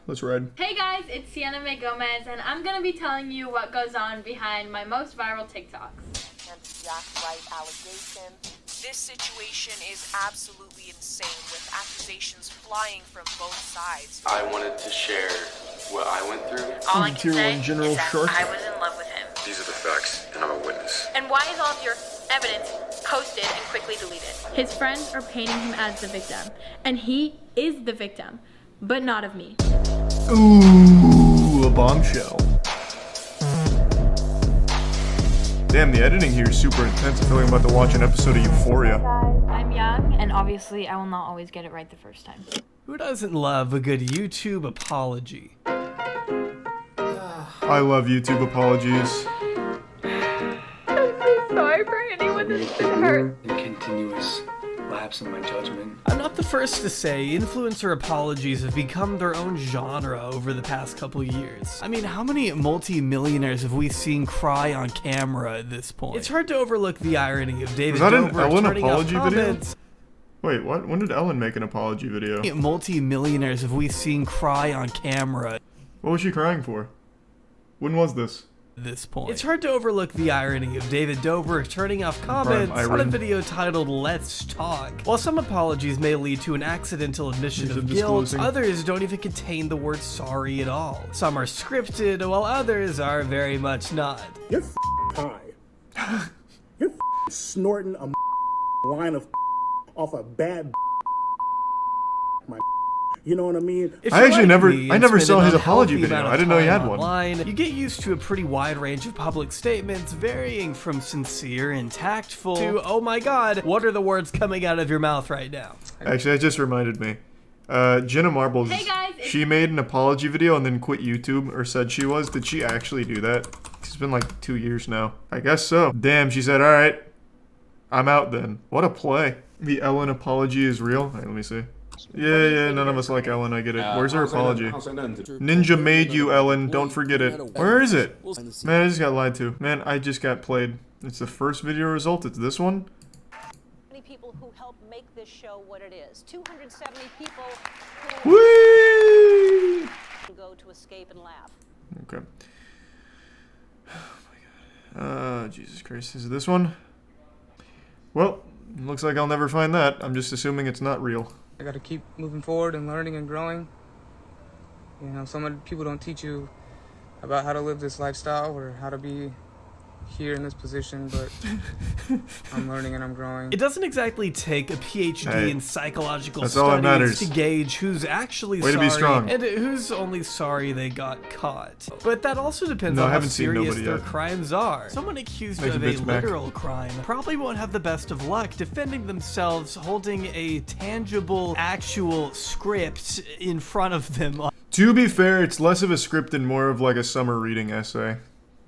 Let's ride. Hey guys, it's Sienna May Gomez, and I'm gonna be telling you what goes on behind my most viral TikToks. And Jack Wright allegations. This situation is absolutely insane, with accusations flying from both sides. I wanted to share what I went through. All I can say is that Shark. I was in love with him. These are the facts, and I'm a witness. And why is all of your evidence posted and quickly deleted? His friends are painting him as the victim, and he is the victim, but not of me. Ooh, a bombshell. Damn, the editing here is super intense. I feel like I'm about to watch an episode of Euphoria. I'm young, and obviously I will not always get it right the first time. Who doesn't love a good YouTube apology? I love YouTube apologies. I'm so sorry for anyone that's been hurt. A continuous lapse in my judgment. I'm not the first to say influencer apologies have become their own genre over the past couple years. I mean, how many multi-millionaires have we seen cry on camera at this point? It's hard to overlook the irony of David Was that an Dobrik Ellen turning off apology video? comments. Wait, what? When did Ellen make an apology video? Multi-millionaires have we seen cry on camera What was she crying for? When was this? at this point? It's hard to overlook the irony of David Dobrik turning off comments on a video titled Let's Talk. While some apologies may lead to an accidental admission of guilt, others don't even contain the word sorry at all. Some are scripted, while others are very much not. You're high. You're snorting a line of off a bad my. You know what I mean? I actually never saw his apology video. I didn't know he had one. Online, you get used to a pretty wide range of public statements, varying from sincere and tactful to, oh my god, what are the words coming out of your mouth right now? Actually, that just reminded me. Jenna Marbles, Hey guys, she made an apology video and then quit YouTube, or said she was. Did she actually do that? It's been like 2 years now. I guess so. Damn, she said, alright, I'm out then. What a play. The Ellen apology is real. Hey, let me see. Yeah, none of us like Ellen, I get it. Where's her apology? Ninja made you, Ellen, don't forget it. Where is it? Man, I just got lied to. Man, I just got played. It's the first video result, it's this one? Many people who helped make this show what it is. 270 people Whee! who go to escape and laugh. Okay. Oh my god. Jesus Christ. Is it this one? Well, looks like I'll never find that. I'm just assuming it's not real. I gotta keep moving forward and learning and growing. You know, so many people don't teach you about how to live this lifestyle or how to be here in this position, but I'm learning and I'm growing. It doesn't exactly take a PhD in psychological studies to gauge who's actually Way to be strong. and who's only sorry they got caught. But that also depends on how serious their crimes are. Someone accused of a literal crime probably won't have the best of luck defending themselves holding a tangible, actual script in front of them. To be fair, it's less of a script and more of like a summer reading essay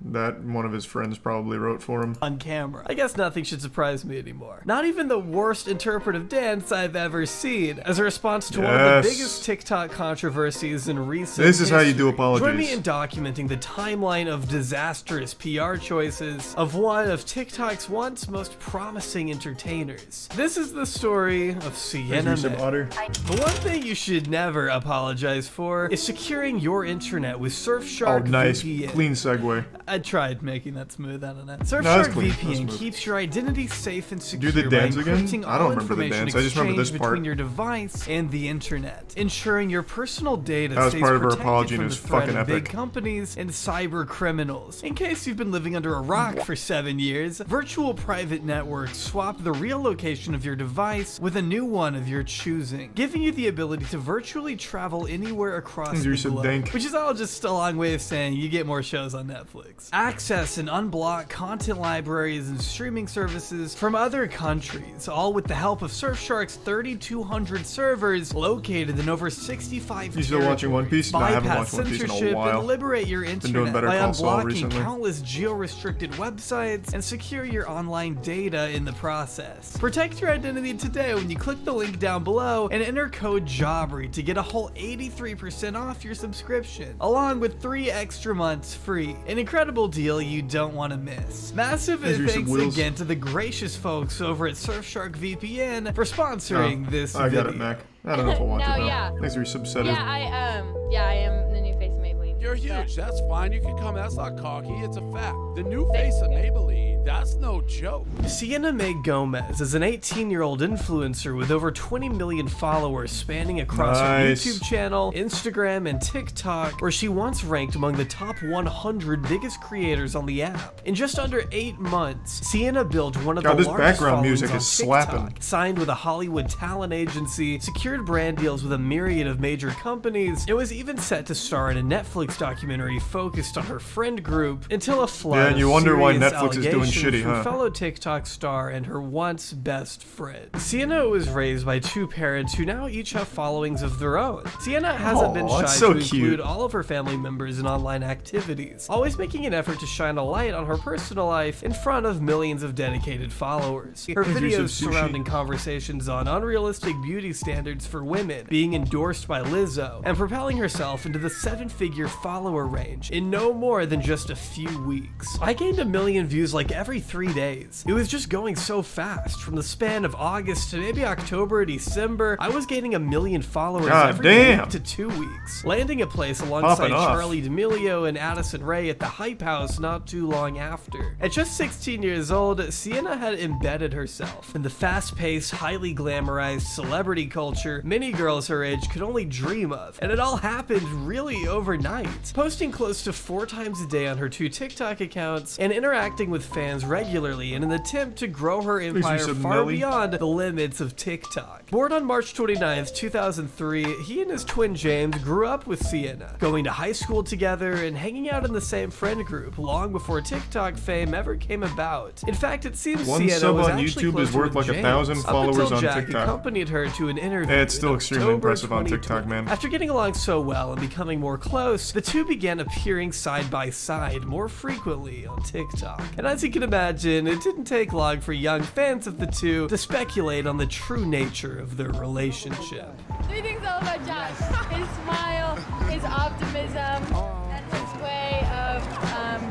that one of his friends probably wrote for him. On camera. I guess nothing should surprise me anymore. Not even the worst interpretive dance I've ever seen. As a response to one of the biggest TikTok controversies in recent This is how you do apologies. Join me in documenting the timeline of disastrous PR choices of one of TikTok's once most promising entertainers. This is the story of Sienna May. The one thing you should never apologize for is securing your internet with Surfshark VPN. Clean segue. I tried making that smooth, I don't know. Surfshark VPN keeps your identity safe and secure by encrypting again? I don't remember the dance. I just remember this part. Between your device and the internet, ensuring your personal data that was stays part of her protected apology, from and it the was threat fucking of epic. big companies and cyber criminals. In case you've been living under a rock for 7 years, virtual private networks swap the real location of your device with a new one of your choosing, giving you the ability to virtually travel anywhere across the globe. Which is all just a long way of saying you get more shows on Netflix. Access and unblock content libraries and streaming services from other countries, all with the help of Surfshark's 3,200 servers located in over 65 You still watching One Piece? No, I haven't watched One Piece in a while. And liberate your internet by unblocking countless geo-restricted websites and secure your online data in the process. Protect your identity today when you click the link down below and enter code JAWBRY to get a whole 83% off your subscription, along with 3 extra months free. An incredible deal you don't want to miss. Massive thanks again to the gracious folks over at Surfshark VPN for sponsoring this video. I got it, Mac. I don't know if I'll watch it now. Thanks for your subsetting. Yeah, Yeah, I am the new face of Maybelline. You're huge. That's fine. You can come. That's not cocky. It's a fact. The new face of Maybelline. That's no joke. Sienna May Gomez is an 18-year-old influencer with over 20 million followers spanning across her YouTube channel, Instagram, and TikTok, where she once ranked among the top 100 biggest creators on the app. In just under 8 months, Sienna built one of the largest background followings music on is TikTok, slapping. signed with a Hollywood talent agency, secured brand deals with a myriad of major companies, and was even set to star in a Netflix documentary focused on her friend group until a flood and you wonder of why serious Netflix is doing allegations shitty, from huh? fellow TikTok star and her once best friend. Sienna was raised by 2 parents who now each have followings of their own. Sienna hasn't been shy that's so to cute. include all of her family members in online activities, always making an effort to shine a light on her personal life in front of millions of dedicated followers. Her videos surrounding conversations on unrealistic beauty standards for women, being endorsed by Lizzo, and propelling herself into the 7-figure follower range in no more than just a few weeks. I gained 1 million views like every 3 days. It was just going so fast. From the span of August to maybe October, December, I was gaining 1 million followers every week to 2 weeks, landing a place alongside Charli D'Amelio and Addison Rae at the Hype House not too long after. At just 16 years old, Sienna had embedded herself in the fast-paced, highly glamorized celebrity culture many girls her age could only dream of, and it all happened really overnight. Posting close to 4 times a day on her 2 TikTok accounts and interacting with fans regularly in an attempt to grow her empire far beyond the limits of TikTok. Born on March 29th, 2003, he and his twin James grew up with Sienna, going to high school together and hanging out in the same friend group long before TikTok fame ever came about. In fact, it seems Sienna was actually close with like James, 1,000 followers up until on Jack TikTok. accompanied her to an interview. It's still extremely impressive on TikTok, man. After getting along so well and becoming more close, the two began appearing side by side more frequently on TikTok. And as you can imagine, it didn't take long for young fans of the two to speculate on the true nature of their relationship. 3 things I love about Jack: his smile, his optimism, and his way of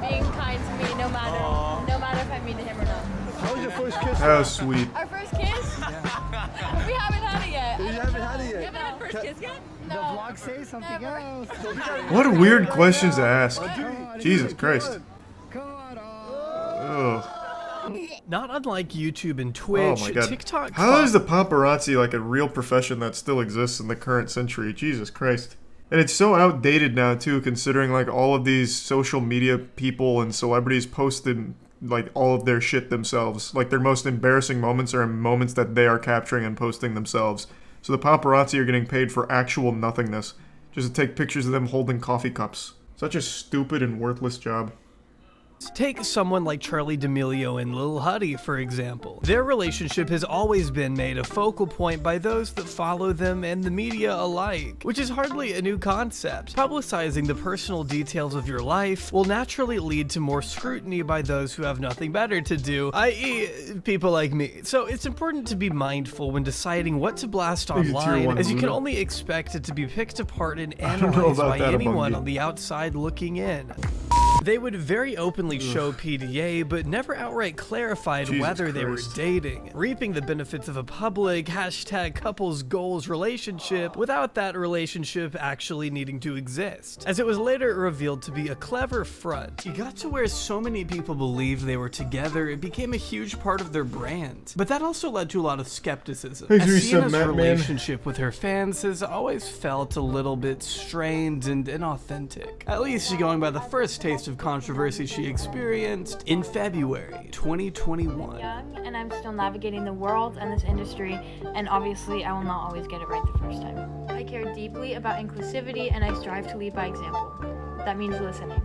being kind to me, no matter if I mean to him or not. How was your first kiss? How sweet. Our first kiss? We haven't had it yet. You haven't had it yet? You haven't had first kiss yet? No. The vlog says something else. What weird questions to ask. Come Jesus Christ. Come on. Ugh. Not unlike YouTube and Twitch, Oh my God. TikTok. How is the paparazzi like a real profession that still exists in the current century? Jesus Christ. And it's so outdated now too, considering like all of these social media people and celebrities posted like all of their shit themselves. Like their most embarrassing moments are moments that they are capturing and posting themselves. So the paparazzi are getting paid for actual nothingness, just to take pictures of them holding coffee cups. Such a stupid and worthless job. Take someone like Charli D'Amelio and Lil Huddy, for example. Their relationship has always been made a focal point by those that follow them and the media alike, which is hardly a new concept. Publicizing the personal details of your life will naturally lead to more scrutiny by those who have nothing better to do, i.e. people like me. So it's important to be mindful when deciding what to blast online, as you can only expect it to be picked apart and analyzed by anyone on the outside looking in. They would very openly show PDA, but never outright clarified whether they were dating, reaping the benefits of a public #couples goals relationship without that relationship actually needing to exist, as it was later revealed to be a clever front. It got to where so many people believed they were together, it became a huge part of their brand. But that also led to a lot of skepticism, as Sienna's relationship with her fans has always felt a little bit strained and inauthentic, at least going by the first taste of controversy she experienced in February 2021. I'm young and I'm still navigating the world and this industry, and obviously I will not always get it right the first time. I care deeply about inclusivity and I strive to lead by example. That means listening.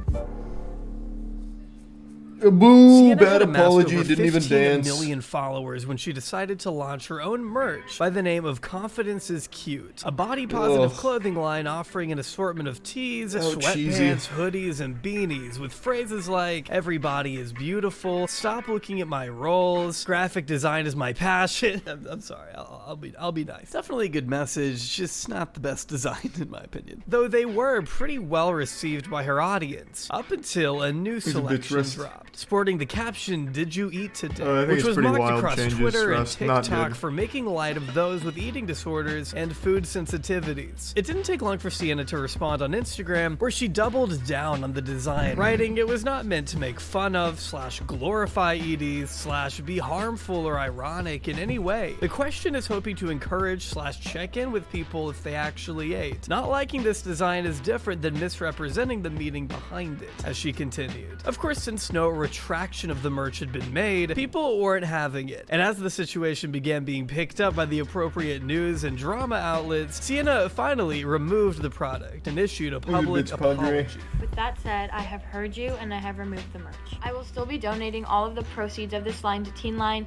Boo, Sienna bad had amassed apology, over didn't even 15 dance. million followers when she decided to launch her own merch by the name of Confidence is Cute, a body-positive clothing line offering an assortment of tees, sweatpants, hoodies, and beanies with phrases like "Everybody is beautiful," "Stop looking at my rolls," "Graphic design is my passion." I'm sorry, I'll be nice. Definitely a good message, just not the best design in my opinion. Though they were pretty well received by her audience, up until a new selection dropped. sporting the caption, "Did you eat today?" I think which it's was pretty mocked wild across changes, Twitter and Russ. Not TikTok good. for making light of those with eating disorders and food sensitivities. It didn't take long for Sienna to respond on Instagram, where she doubled down on the design, writing it was not meant to make fun of / glorify EDs / be harmful or ironic in any way. The question is hoping to encourage / check in with people if they actually ate. Not liking this design is different than misrepresenting the meaning behind it, as she continued. Of course, since no retraction of the merch had been made, people weren't having it. And as the situation began being picked up by the appropriate news and drama outlets, Sienna finally removed the product and issued a public apology. With that said, I have heard you and I have removed the merch. I will still be donating all of the proceeds of this line to Teen Line,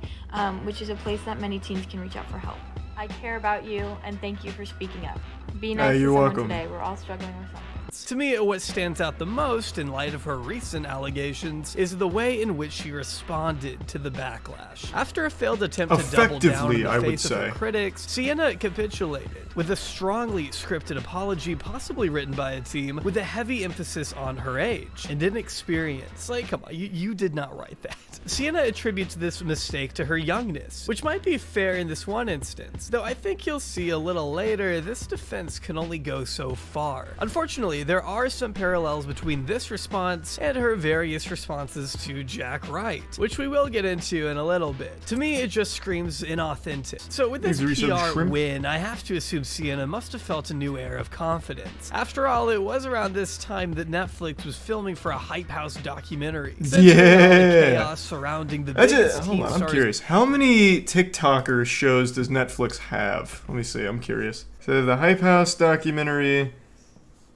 which is a place that many teens can reach out for help. I care about you and thank you for speaking up. Be nice to you're someone welcome. today. We're all struggling with something. To me, what stands out the most in light of her recent allegations is the way in which she responded to the backlash. After a failed attempt to double down in the face of her critics, Sienna capitulated with a strongly scripted apology, possibly written by a team, with a heavy emphasis on her age and inexperience. Like, come on, you did not write that. Sienna attributes this mistake to her youngness, which might be fair in this one instance, though I think you'll see a little later this defense can only go so far. Unfortunately, there are some parallels between this response and her various responses to Jack Wright, which we will get into in a little bit. To me, it just screams inauthentic. So with this PR win, I have to assume Sienna must have felt a new air of confidence. After all, it was around this time that Netflix was filming for a Hype House documentary. Yeah. The chaos surrounding the biggest teen I'm stars. curious. How many TikToker shows does Netflix have? Let me see. I'm curious. So the Hype House documentary.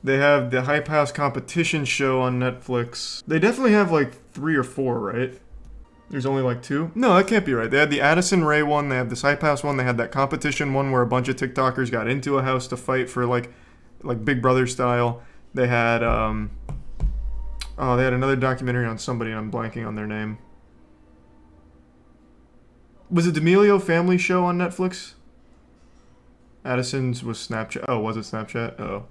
They have the Hype House competition show on Netflix. They definitely have like 3 or 4, right? There's only like 2? No, that can't be right. They had the Addison Rae one, they have this Hype House one, they had that competition one where a bunch of TikTokers got into a house to fight for like Big Brother style. They had, they had another documentary on somebody and I'm blanking on their name. Was it D'Amelio Family Show on Netflix? Addison's was Snapchat. Oh, was it Snapchat? Oh.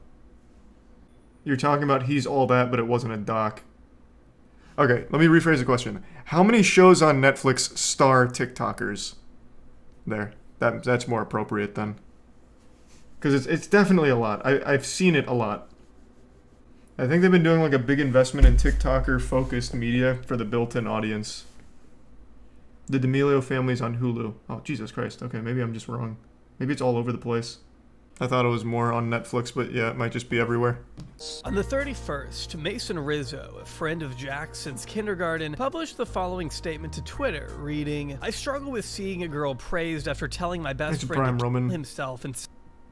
You're talking about He's All That, but it wasn't a doc. Okay, let me rephrase the question. How many shows on Netflix star TikTokers? There. That's more appropriate then. Because it's definitely a lot. I've seen it a lot. I think they've been doing like a big investment in TikToker-focused media for the built-in audience. The D'Amelio Family's on Hulu. Oh, Jesus Christ. Okay, maybe I'm just wrong. Maybe it's all over the place. I thought it was more on Netflix, but yeah, it might just be everywhere. On the 31st, Mason Rizzo, a friend of Jack's since kindergarten, published the following statement to Twitter, reading, "I struggle with seeing a girl praised after telling my best friend to kill himself and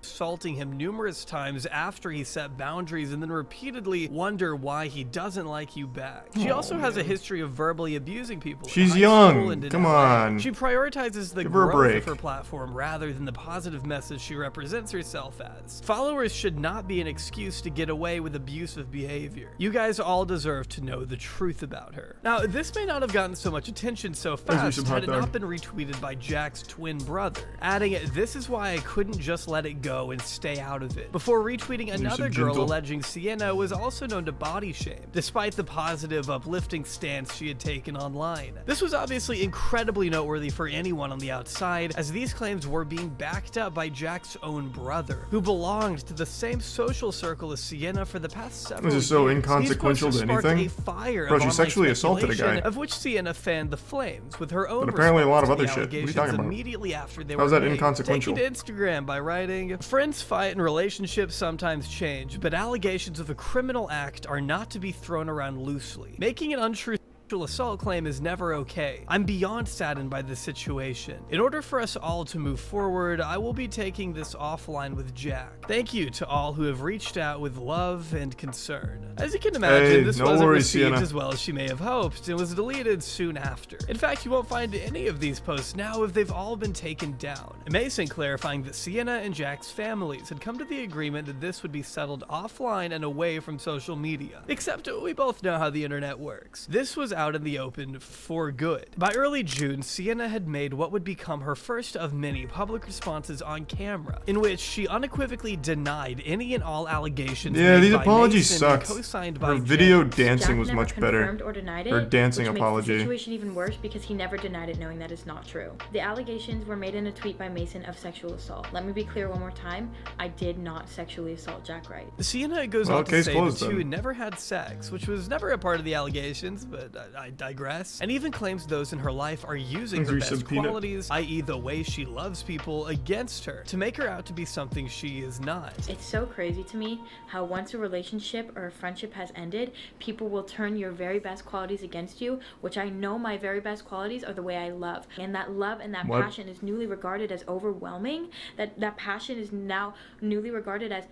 assaulting him numerous times after he set boundaries and then repeatedly wonder why he doesn't like you back. She also has a history of verbally abusing people. She's young. Come on. She prioritizes the growth of her platform rather than the positive message she represents herself as. Followers should not be an excuse to get away with abusive behavior. You guys all deserve to know the truth about her." Now, this may not have gotten so much attention so fast had it not been retweeted by Jack's twin brother, adding, "This is why I couldn't just let it go and stay out of it," before retweeting another girl alleging Sienna was also known to body shame, despite the positive, uplifting stance she had taken online. This was obviously incredibly noteworthy for anyone on the outside, as these claims were being backed up by Jack's own brother, who belonged to the same social circle as Sienna for the past several years. This is so inconsequential to anything. A fire Bro, she sexually assaulted a guy. Of which Sienna fanned the flames with her own. But apparently a lot of other shit. What are you allegations talking about? immediately after they How's were that made, inconsequential? taking to Instagram by writing, "Friends fight and relationships sometimes change, but allegations of a criminal act are not to be thrown around loosely. Making an untrue assault claim is never okay. I'm beyond saddened by this situation. In order for us all to move forward, I will be taking this offline with Jack. Thank you to all who have reached out with love and concern." As you can imagine, this wasn't received as well as she may have hoped and was deleted soon after. In fact, you won't find any of these posts now if they've all been taken down. Mason clarifying that Sienna and Jack's families had come to the agreement that this would be settled offline and away from social media. Except we both know how the internet works. This was out in the open for good. By early June, Sienna had made what would become her first of many public responses on camera, in which she unequivocally denied any and all allegations. Yeah, made these by apologies Mason, sucked. co-signed by Her video James. dancing Jack was never much better. confirmed or denied it, Her dancing which apology. makes the situation even worse because he never denied it, knowing that it's not true. The allegations were made in a tweet by Mason of sexual assault. Let me be clear one more time. I did not sexually assault Jack Wright. Sienna goes Well, on to case say closed, the two then. never had sex, which was never a part of the allegations, but I digress, and even claims those in her life are using her best qualities, i.e. the way she loves people, against her, to make her out to be something she is not. It's so crazy to me how once a relationship or a friendship has ended, people will turn your very best qualities against you, which I know my very best qualities are the way I love. And that love and that passion is newly regarded as overwhelming. That passion is now newly regarded as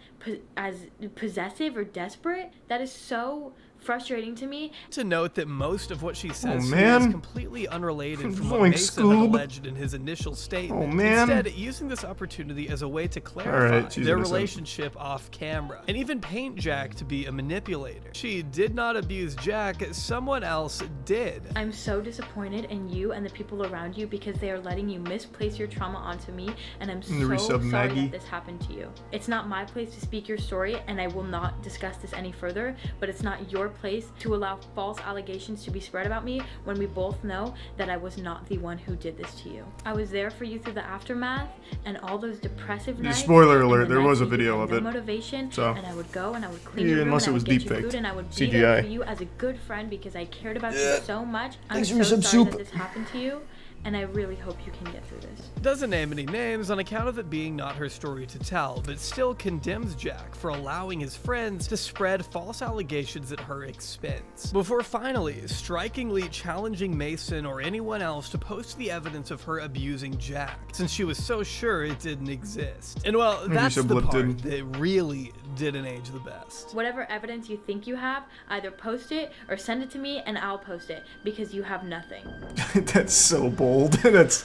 possessive or desperate. That is so frustrating to me. To note that most of what she says man. is completely unrelated from what Going Mason had Scoob. alleged in his initial statement. Man. Instead, using this opportunity as a way to clarify Alright, she's their innocent. relationship off camera, and even paint Jack to be a manipulator. She did not abuse Jack, someone else did. I'm so disappointed in you and the people around you because they are letting you misplace your trauma onto me, and I'm so sorry Maggie. that this happened to you. It's not my place to speak your story, and I will not discuss this any further, but it's not your place to allow false allegations to be spread about me when we both know that I was not the one who did this to you. I was there for you through the aftermath and all those depressive nights. Spoiler and alert, the there nights was a that you video had of no it. motivation, So, and I would go and I would clean yeah, your room unless and it was I would get you deep-faked. food, and I would be CGI. there for you as a good friend because I cared about you so much. I'm Thanks for so some sorry soup. that this happened to you, and I really hope you can get through this. Doesn't name any names on account of it being not her story to tell, but still condemns Jack for allowing his friends to spread false allegations at her expense, before finally strikingly challenging Mason or anyone else to post the evidence of her abusing Jack, since she was so sure it didn't exist. And well, that's the part that really didn't age the best. Whatever evidence you think you have, either post it or send it to me and I'll post it, because you have nothing. That's so bold. That's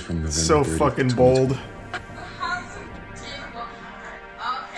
from November so 30th, fucking 2020. bold.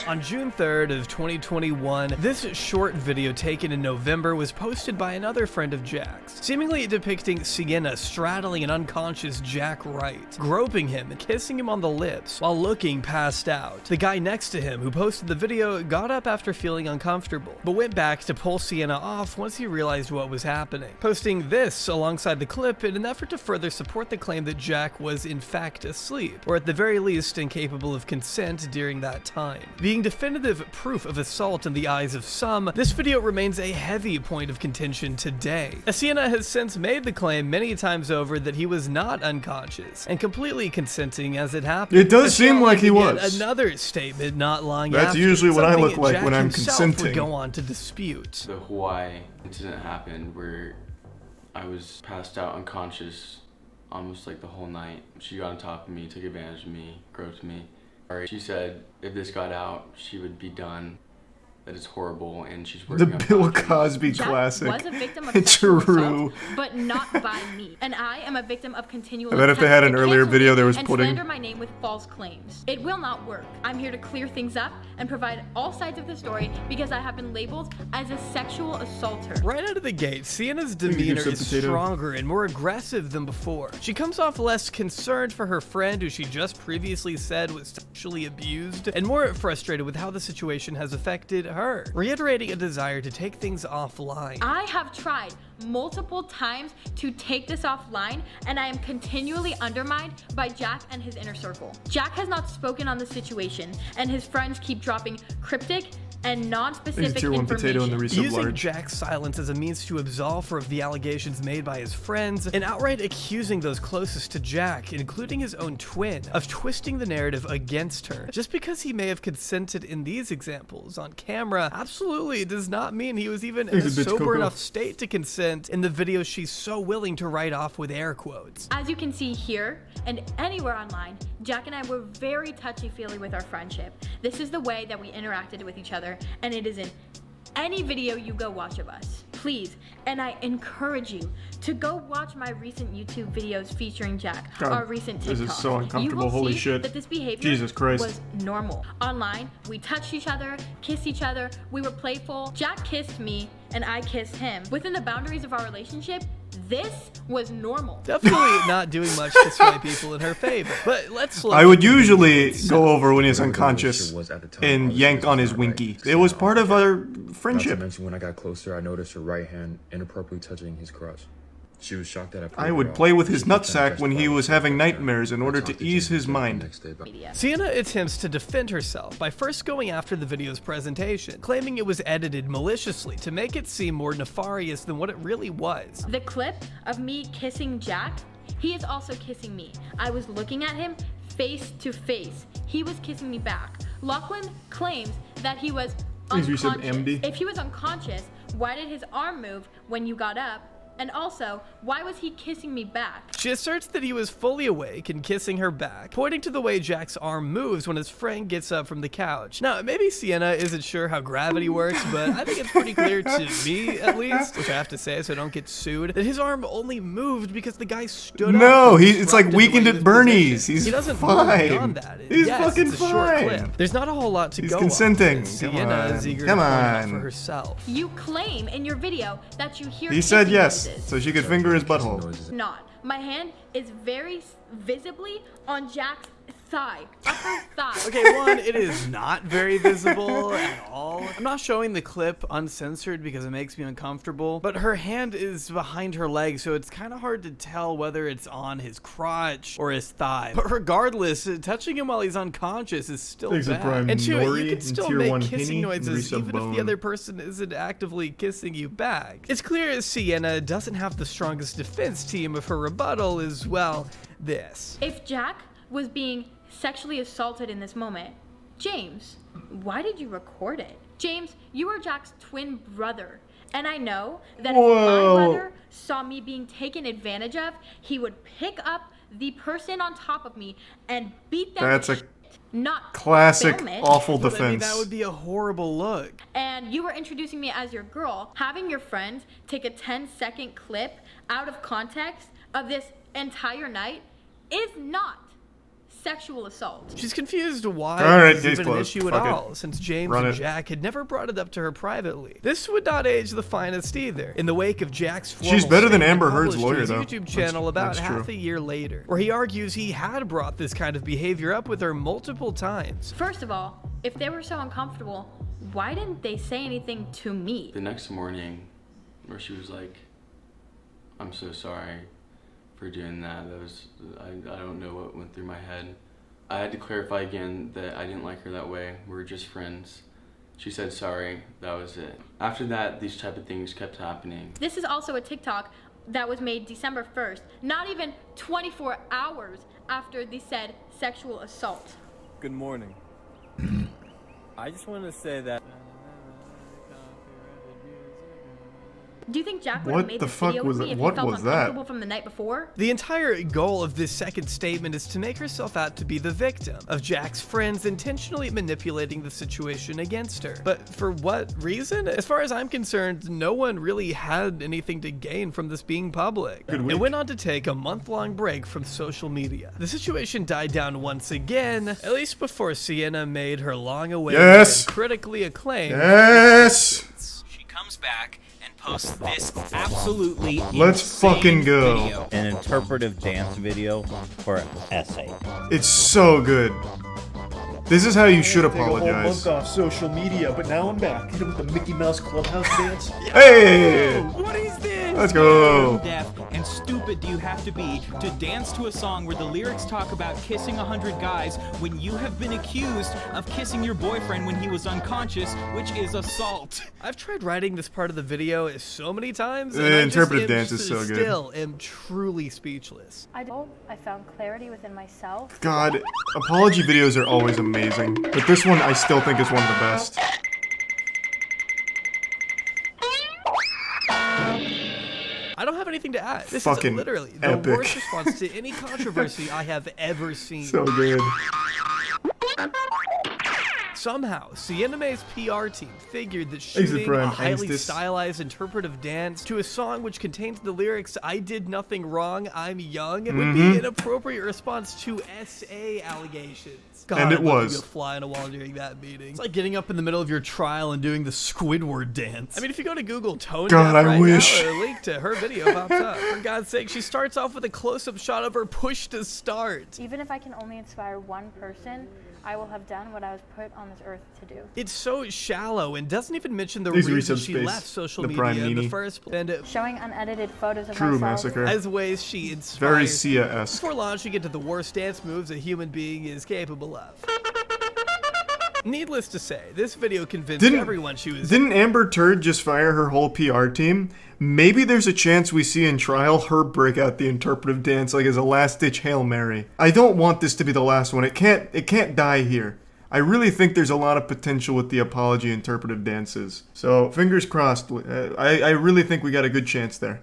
On June 3rd of 2021, this short video taken in November was posted by another friend of Jack's, seemingly depicting Sienna straddling an unconscious Jack Wright, groping him and kissing him on the lips while looking passed out. The guy next to him who posted the video got up after feeling uncomfortable, but went back to pull Sienna off once he realized what was happening, posting this alongside the clip in an effort to further support the claim that Jack was in fact asleep, or at the very least incapable of consent during that time. Being definitive proof of assault in the eyes of some, this video remains a heavy point of contention today, as Sienna has since made the claim many times over that he was not unconscious and completely consenting as it happened. It does seem like he was. Another statement not long That's after, usually what I something look like Jack when I'm himself consenting. would go on to dispute. The Hawaii incident happened where I was passed out unconscious almost like the whole night. She got on top of me, took advantage of me, groped me. She said if this got out, she would be done, that it's horrible, and she's working The on Bill documents. Cosby Jack classic. was a victim of It's sexual true. assault, but not by me. And I am a victim of continual I bet if they had an attempts to earlier cancel video, me there was and pudding. slander my name with false claims. It will not work. I'm here to clear things up and provide all sides of the story because I have been labeled as a sexual assaulter. Right out of the gate, Sienna's give demeanor some is potato. stronger and more aggressive than before. She comes off less concerned for her friend who she just previously said was sexually abused, and more frustrated with how the situation has affected her, reiterating a desire to take things offline. I have tried multiple times to take this offline, and I am continually undermined by Jack and his inner circle. Jack has not spoken on the situation, and his friends keep dropping cryptic and non-specific Tier 1 potato in the information. resub Using large. Jack's silence as a means to absolve her of the allegations made by his friends, and outright accusing those closest to Jack, including his own twin, of twisting the narrative against her. Just because he may have consented in these examples on camera absolutely does not mean he was even in a He's a bitch, sober Coco. enough state to consent in the video she's so willing to write off with air quotes. As you can see here and anywhere online, Jack and I were very touchy-feely with our friendship. This is the way that we interacted with each other, and it is in any video you go watch of us. please, and I encourage you to go watch my recent YouTube videos featuring Jack, God, our recent TikTok. this is so uncomfortable. You will Holy see shit. that this behavior Jesus Christ. was normal. Online, we touched each other, kissed each other, we were playful. Jack kissed me, and I kissed him. Within the boundaries of our relationship, this was normal. Definitely not doing much to sway people in her favor. But let's look. I would usually go over when he's unconscious and yank on his winky. It was part of our friendship. Not to mention, when I got closer, I noticed her right hand inappropriately touching his crotch. She was shocked that I would play with his nutsack when he was having nightmares in order to ease his mind. Sienna attempts to defend herself by first going after the video's presentation, claiming it was edited maliciously to make it seem more nefarious than what it really was. The clip of me kissing Jack, he is also kissing me. I was looking at him face to face. He was kissing me back. Lachlan claims that he was unconscious. If he was unconscious, why did his arm move when you got up? And also, why was he kissing me back? She asserts that he was fully awake and kissing her back, pointing to the way Jack's arm moves when his friend gets up from the couch. Now, maybe Sienna isn't sure how gravity works, but I think it's pretty clear to me, at least, which I have to say so I don't get sued, that his arm only moved because the guy stood up. No, it's like Weekend at Bernie's. He doesn't fine. move beyond that. He's yes, fucking it's a short fine. clip. There's not a whole lot to He's go consenting. on. Sienna is eager Come to point out on. for herself. You claim in your video that you hear He said kissing yes, noises. so she could finger his butthole. Not. My hand is very visibly on Jack's thigh, upper thigh. Okay, one, it is not very visible at all. I'm not showing the clip uncensored because it makes me uncomfortable, but her hand is behind her leg, so it's kind of hard to tell whether it's on his crotch or his thigh. But regardless, touching him while he's unconscious is still bad. And two, you can still make kissing noises even if the other person isn't actively kissing you back. It's clear Sienna doesn't have the strongest defense team of her rebuttal is, well, this. If Jack was being sexually assaulted in this moment, James, why did you record it? James, you are Jack's twin brother, and I know that if my brother saw me being taken advantage of, he would pick up the person on top of me and beat them. That's a not classic film it. awful But, I mean, defense. that would be a horrible look. And you were introducing me as your girl. Having your friends take a 10-second clip out of context of this entire night is not sexual assault. She's confused why Alright, it's even an closed. issue at Fuck it. all, since James Run and it. Jack had never brought it up to her privately. This would not age the finest either. In the wake of Jack's formal She's better than statement Amber Heard's published lawyer, to his though. YouTube channel about That's half true. a year later, where he argues he had brought this kind of behavior up with her multiple times. First of all, if they were so uncomfortable, why didn't they say anything to me? The next morning, where she was like, "I'm so sorry for doing that. That was, I don't know what went through my head." I had to clarify again that I didn't like her that way. We were just friends. She said sorry. That was it. After that, these type of things kept happening. This is also a TikTok that was made December 1st, not even 24 hours after the said sexual assault. Good morning. I just wanted to say that. Do you think Jack would What have made the this fuck video was with me it? if What he felt was that? uncomfortable from the night before? The entire goal of this second statement is to make herself out to be the victim of Jack's friends intentionally manipulating the situation against her. But for what reason? As far as I'm concerned, no one really had anything to gain from this being public. It went on to take a month-long break from social media. The situation died down once again, at least before Sienna made her long-awaited and critically acclaimed. She comes back and posts this absolutely Let's fucking go. video. An interpretive dance video for an essay. It's so good. This is how you should Take a whole apologize. month off social media, but now I'm back. Hit him with the Mickey Mouse Clubhouse dance. Hey! What is this? Let's go. How deaf and stupid do you have to be to dance to a song where the lyrics talk about kissing 100 guys when you have been accused of kissing your boyfriend when he was unconscious, which is assault? I've tried writing this part of the video so many times, and The I interpretive just dance is so good. Still am truly speechless. I found clarity within myself. God, apology videos are always amazing, but this one I still think is one of the best. I don't have anything to add. This Fucking is literally the epic. worst response to any controversy I have ever seen. So good. Somehow, Sienna May's PR team figured that shooting a highly stylized interpretive dance to a song which contains the lyrics, "I did nothing wrong, I'm young," would be an appropriate response to SA allegations. God, and it was. A fly on a wall during that meeting. It's like getting up in the middle of your trial and doing the Squidward dance. I mean, if you go to Google tone deaf right now, a link to her video pops up. For God's sake, she starts off with a close-up shot of her push to start. Even if I can only inspire one person, I will have done what I was put on this earth to do. It's so shallow and doesn't even mention the reason she left social media in the first place. And showing unedited photos of True myself massacre. As ways she inspires very Sia-esque. before launching into the worst dance moves a human being is capable of. Needless to say, this video convinced everyone she was... Didn't Amber Turd just fire her whole PR team? Maybe there's a chance we see in trial her break out the interpretive dance like as a last-ditch Hail Mary. I don't want this to be the last one. It can't die here. I really think there's a lot of potential with the apology interpretive dances. So, fingers crossed. I really think we got a good chance there.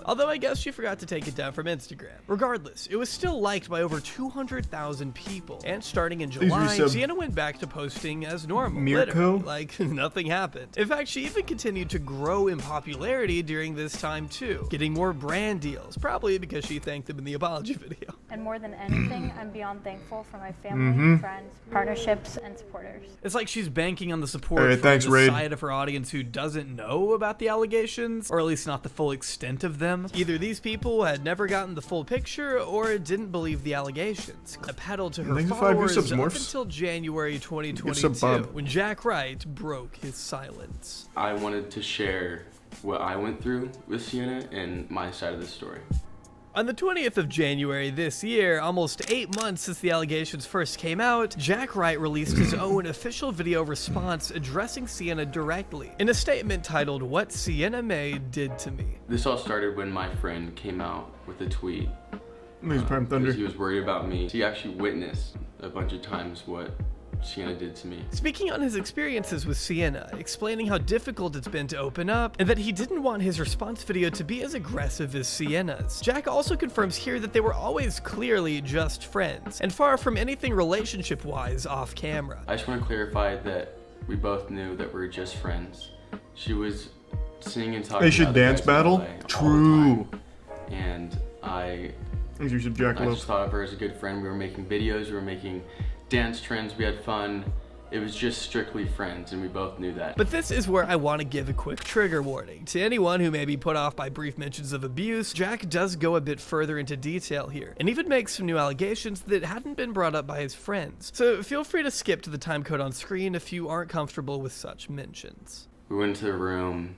Although I guess she forgot to take it down from Instagram. Regardless, it was still liked by over 200,000 people. And starting in July, Sienna went back to posting as normal. Literally, like nothing happened. In fact, she even continued to grow in popularity during this time too, getting more brand deals, probably because she thanked them in the apology video. And more than anything, I'm beyond thankful for my family, friends, partnerships, and supporters. It's like she's banking on the support from the side of her audience who doesn't know about the allegations, or at least not the full extent of them. Either these people had never gotten the full picture or didn't believe the allegations. A pedal to her followers up until January 2022, when Jack Wright broke his silence. I wanted to share what I went through with Sienna and my side of the story. On the 20th of January this year, almost 8 months since the allegations first came out, Jack Wright released his own official video response addressing Sienna directly, in a statement titled, "What Sienna May Did to Me." This all started when my friend came out with a tweet. Thunder. He was worried about me. He actually witnessed a bunch of times what Sienna did to me. Speaking on his experiences with Sienna, explaining how difficult it's been to open up, and that he didn't want his response video to be as aggressive as Sienna's. Jack also confirms here that they were always clearly just friends, and far from anything relationship-wise off camera. I just want to clarify that we both knew that we were just friends. She was singing and talking they should about dance battle? True. And I just thought of her as a good friend. We were making videos, we were making dance trends, we had fun. It was just strictly friends, and we both knew that. But this is where I want to give a quick trigger warning. To anyone who may be put off by brief mentions of abuse, Jack does go a bit further into detail here, and even makes some new allegations that hadn't been brought up by his friends. So feel free to skip to the time code on screen if you aren't comfortable with such mentions. We went to the room.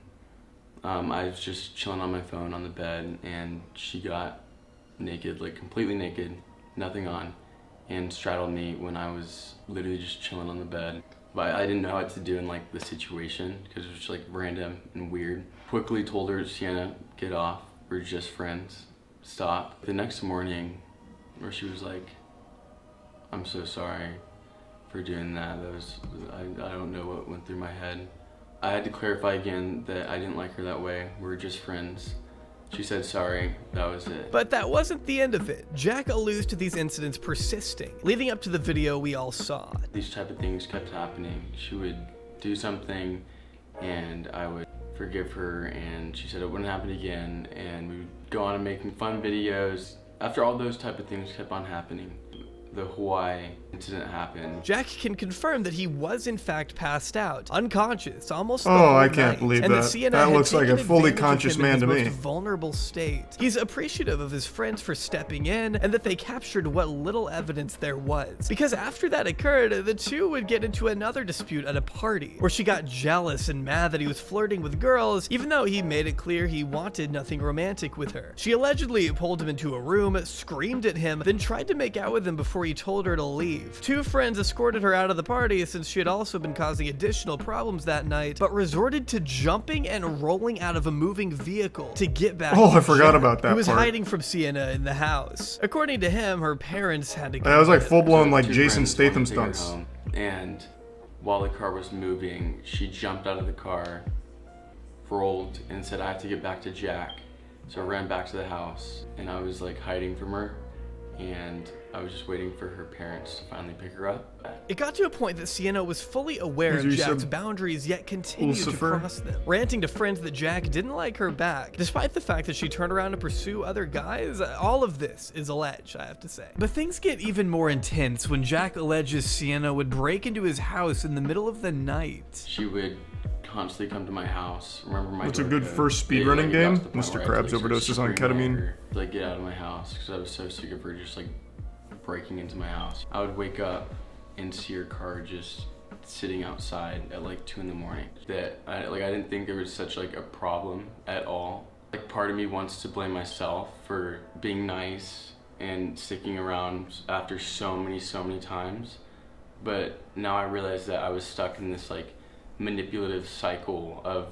I was just chilling on my phone on the bed, and she got naked, like completely naked, nothing on, and straddled me when I was literally just chilling on the bed. But I didn't know what to do in like the situation because it was just like random and weird. Quickly told her, "Sienna, get off, we're just friends, stop." The next morning, where she was like, "I'm so sorry for doing that. I don't know what went through my head." I had to clarify again that I didn't like her that way. We were just friends. She said sorry, that was it. But that wasn't the end of it. Jack alludes to these incidents persisting, leading up to the video we all saw. These type of things kept happening. She would do something and I would forgive her, and she said it wouldn't happen again, and we would go on and making fun videos. After all those type of things kept on happening, the Hawaii incident happened. Jack can confirm that he was in fact passed out, unconscious, almost the Oh, whole I can't night, believe and that. That looks like a fully conscious man to me. Most vulnerable state. He's appreciative of his friends for stepping in, and that they captured what little evidence there was. Because after that occurred, the two would get into another dispute at a party, where she got jealous and mad that he was flirting with girls, even though he made it clear he wanted nothing romantic with her. She allegedly pulled him into a room, screamed at him, then tried to make out with him before he told her to leave. Two friends escorted her out of the party since she had also been causing additional problems that night, but resorted to jumping and rolling out of a moving vehicle to get back Oh, to I forgot Jack, about that who was part. hiding from Sienna in the house. According to him, her parents had to That was like full-blown like Two Jason friends Statham wanted to take her stunts. home, and while the car was moving, she jumped out of the car, rolled, and said, "I have to get back to Jack." So I ran back to the house, and I was like hiding from her. and I was just waiting for her parents to finally pick her up. It got to a point that Sienna was fully aware of Jack's boundaries, yet continued to cross them, ranting to friends that Jack didn't like her back, despite the fact that she turned around to pursue other guys. All of this is alleged, I have to say. But things get even more intense when Jack alleges Sienna would break into his house in the middle of the night. She would constantly come to my house. Remember my What's a good first speedrunning game? Mr. Krabs overdoses on ketamine. Like, get out of my house, because I was so sick of her just like breaking into my house. I would wake up and see her car just sitting outside at like 2 in the morning. That I didn't think there was such like a problem at all. Like, part of me wants to blame myself for being nice and sticking around after so many times. But now I realize that I was stuck in this like manipulative cycle of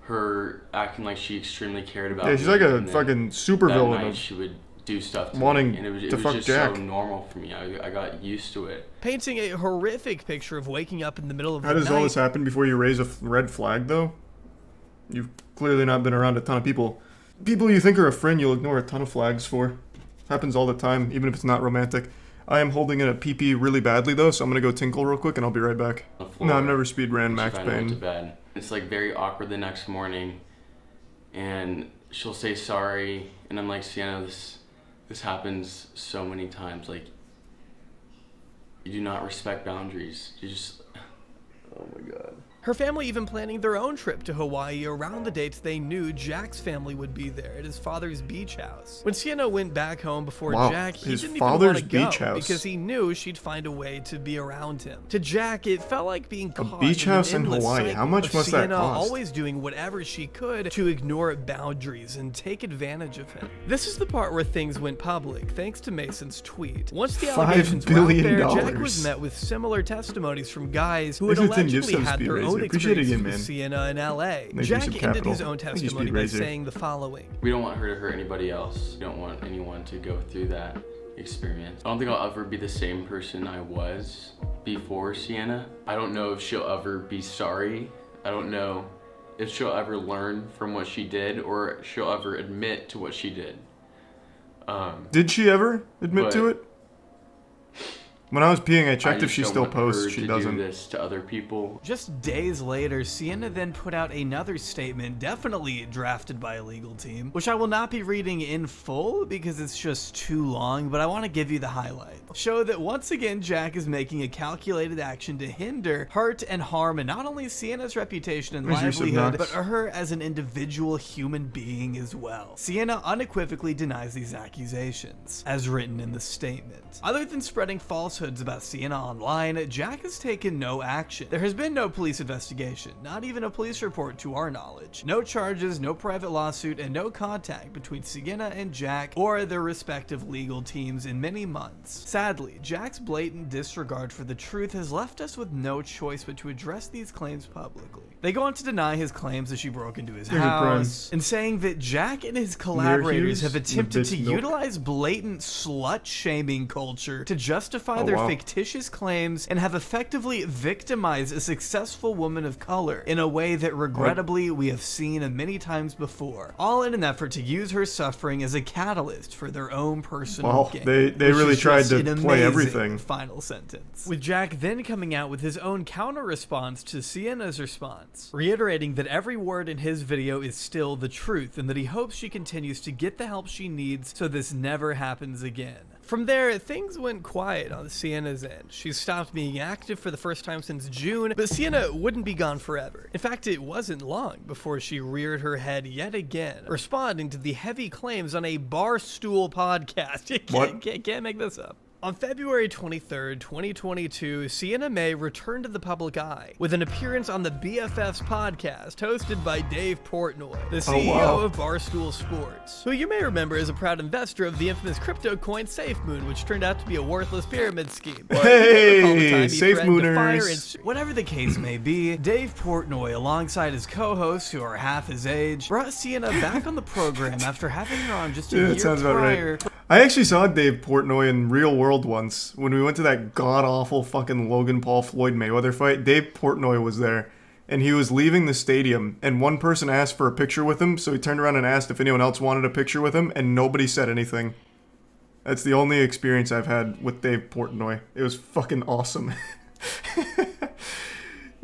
her acting like she extremely cared about me. Yeah, she's like a fucking supervillain of she would do stuff to wanting me, and it was fuck just Jack. so normal for me. I got used to it. Painting a horrific picture of waking up in the middle of the night. How does all this happen before you raise a red flag, though? You've clearly not been around a ton of people. People you think are a friend, you'll ignore a ton of flags for. Happens all the time, even if it's not romantic. I am holding in a PP really badly, though, so I'm gonna go tinkle real quick, and I'll be right back. No, I've never speed ran Max Payne. It's like very awkward the next morning, and she'll say sorry, and I'm like, Sienna, this happens so many times. Like, you do not respect boundaries. You just, oh my god. Her family even planning their own trip to Hawaii around the dates they knew Jack's family would be there at his father's beach house. When Sienna went back home before Jack, he didn't even want to go because he knew she'd find a way to be around him. To Jack, it felt like being caught beach house in Hawaii. How much must that cost? Always doing whatever she could to ignore boundaries and take advantage of him. This is the part where things went public, thanks to Mason's tweet. Once the allegations were out there, Jack was met with similar testimonies from guys who had allegedly had their own experience with Sienna in LA. Jack ended his own testimony by saying the following. We don't want her to hurt anybody else. We don't want anyone to go through that experience. I don't think I'll ever be the same person I was before Sienna. I don't know if she'll ever be sorry. I don't know if she'll ever learn from what she did or she'll ever admit to what she did. Did she ever admit to it? When I was peeing, I checked if she still posts. She doesn't. Do this to other people. Just days later, Sienna then put out another statement, definitely drafted by a legal team, which I will not be reading in full because it's just too long, but I want to give you the highlight. Show that once again, Jack is making a calculated action to hinder, hurt, and harm not only Sienna's reputation and livelihood, but her as an individual human being as well. Sienna unequivocally denies these accusations, as written in the statement. Other than spreading falsehoods about Sienna online, Jack has taken no action. There has been no police investigation, not even a police report to our knowledge. No charges, no private lawsuit, and no contact between Sienna and Jack or their respective legal teams in many months. Sadly, Jack's blatant disregard for the truth has left us with no choice but to address these claims publicly. They go on to deny his claims that she broke into his house, and saying that Jack and his collaborators have attempted to utilize blatant slut-shaming culture to justify their fictitious claims and have effectively victimized a successful woman of color in a way that regrettably we have seen many times before, all in an effort to use her suffering as a catalyst for their own personal gain. They really tried to play everything. Final sentence. With Jack then coming out with his own counter response to Sienna's response, reiterating that every word in his video is still the truth and that he hopes she continues to get the help she needs so this never happens again. From there, things went quiet on Sienna's end. She stopped being active for the first time since June, but Sienna wouldn't be gone forever. In fact, it wasn't long before she reared her head yet again, responding to the heavy claims on a Barstool podcast. You can't make this up. On February 23rd, 2022, Sienna May returned to the public eye with an appearance on the BFFs podcast hosted by Dave Portnoy, the CEO of Barstool Sports, who you may remember as a proud investor of the infamous crypto coin SafeMoon, which turned out to be a worthless pyramid scheme. Hey, SafeMooners! Whatever the case may be, Dave Portnoy, alongside his co-hosts who are half his age, brought Sienna back on the program after having her on just a year prior. I actually saw Dave Portnoy in real world once when we went to that god-awful fucking Logan Paul Floyd Mayweather fight. Dave Portnoy was there, and he was leaving the stadium, and one person asked for a picture with him, so he turned around and asked if anyone else wanted a picture with him, and nobody said anything. That's the only experience I've had with Dave Portnoy. It was fucking awesome.